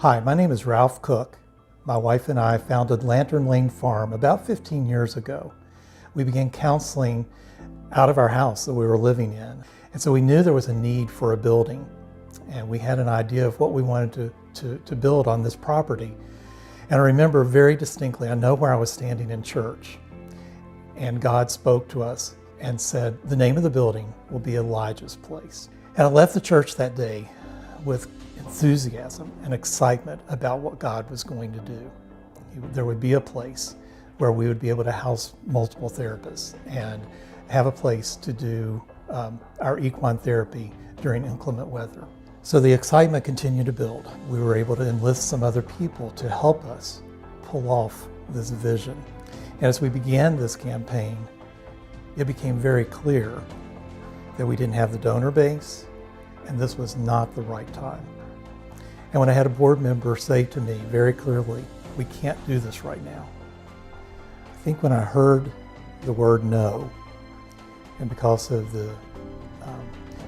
Hi, my name is Ralph Cook. My wife and I founded Lantern Lane Farm about 15 years ago. We began counseling out of our house that we were living in. And so we knew there was a need for a building. And we had an idea of what we wanted to build on this property. And I remember very distinctly, I know where I was standing in church. And God spoke to us and said, the name of the building will be Elijah's Place. And I left the church that day with enthusiasm and excitement about what God was going to do. There would be a place where we would be able to house multiple therapists and have a place to do our equine therapy during inclement weather. So the excitement continued to build. We were able to enlist some other people to help us pull off this vision. And as we began this campaign, it became very clear that we didn't have the donor base, and this was not the right time. And when I had a board member say to me very clearly, we can't do this right now. I think when I heard the word no, and because of the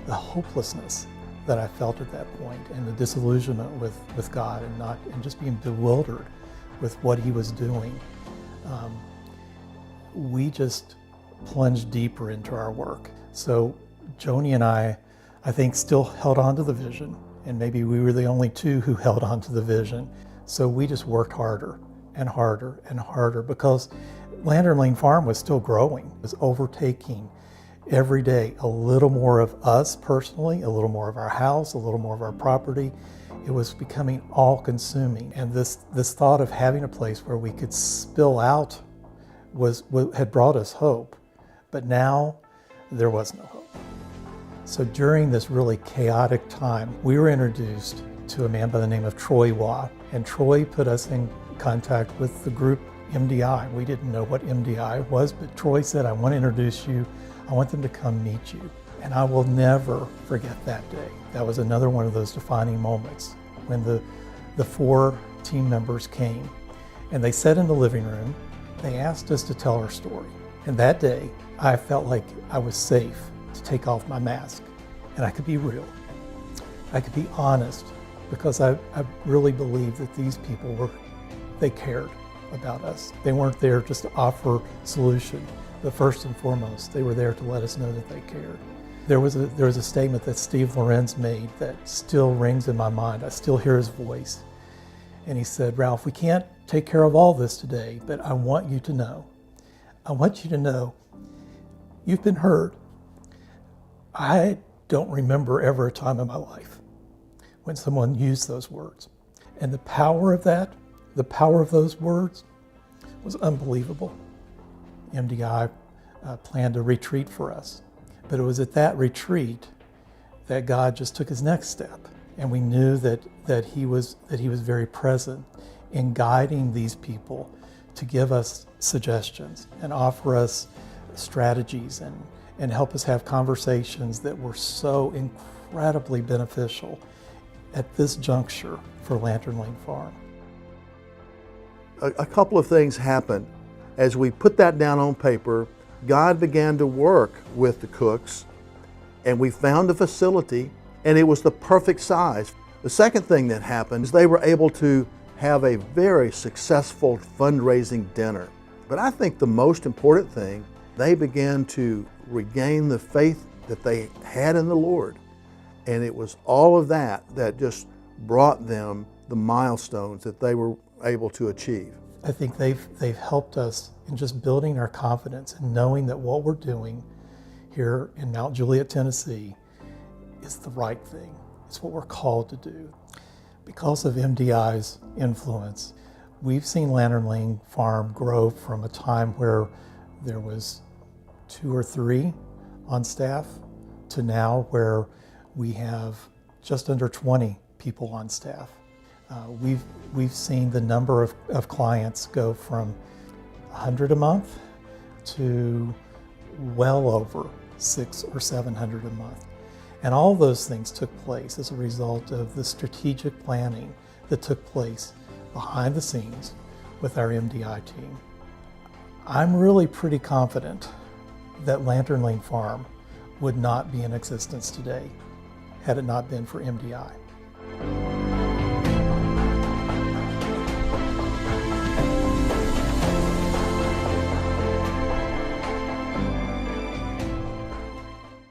hopelessness that I felt at that point, and the disillusionment with God, and just being bewildered with what He was doing, we just plunged deeper into our work. So Joni and I think, still held on to the vision, and maybe we were the only two who held on to the vision. So we just worked harder and harder and harder, because Lantern Lane Farm was still growing. It was overtaking every day a little more of us personally, a little more of our house, a little more of our property. It was becoming all-consuming. And this thought of having a place where we could spill out had brought us hope. But now there was no hope. So during this really chaotic time, we were introduced to a man by the name of Troy Waugh, and Troy put us in contact with the group MDI. We didn't know what MDI was, but Troy said, I want to introduce you. I want them to come meet you. And I will never forget that day. That was another one of those defining moments when the four team members came, and they sat in the living room. They asked us to tell our story. And that day, I felt like I was safe to take off my mask, and I could be real. I could be honest, because I really believe that these people they cared about us. They weren't there just to offer solution, but first and foremost, they were there to let us know that they cared. There was a statement that Steve Lorenz made that still rings in my mind. I still hear his voice. And he said, Ralph, we can't take care of all this today, but I want you to know you've been heard. I don't remember ever a time in my life when someone used those words. And the power of those words was unbelievable. MDI planned a retreat for us. But it was at that retreat that God just took His next step. And we knew that He was very present in guiding these people to give us suggestions and offer us strategies and help us have conversations that were so incredibly beneficial at this juncture for Lantern Lane Farm. A couple of things happened. As we put that down on paper, God began to work with the Cooks, and we found a facility, and it was the perfect size. The second thing that happened is they were able to have a very successful fundraising dinner. But I think the most important thing, they began to regain the faith that they had in the Lord. And it was all of that that just brought them the milestones that they were able to achieve. I think they've helped us in just building our confidence and knowing that what we're doing here in Mount Juliet, Tennessee is the right thing. It's what we're called to do. Because of MDI's influence, we've seen Lantern Lane Farm grow from a time where there was 2 or 3 on staff to now where we have just under 20 people on staff. We've seen the number of clients go from 100 a month to well over 600 or 700 a month. And all those things took place as a result of the strategic planning that took place behind the scenes with our MDI team. I'm really pretty confident that Lantern Lane Farm would not be in existence today had it not been for MDI.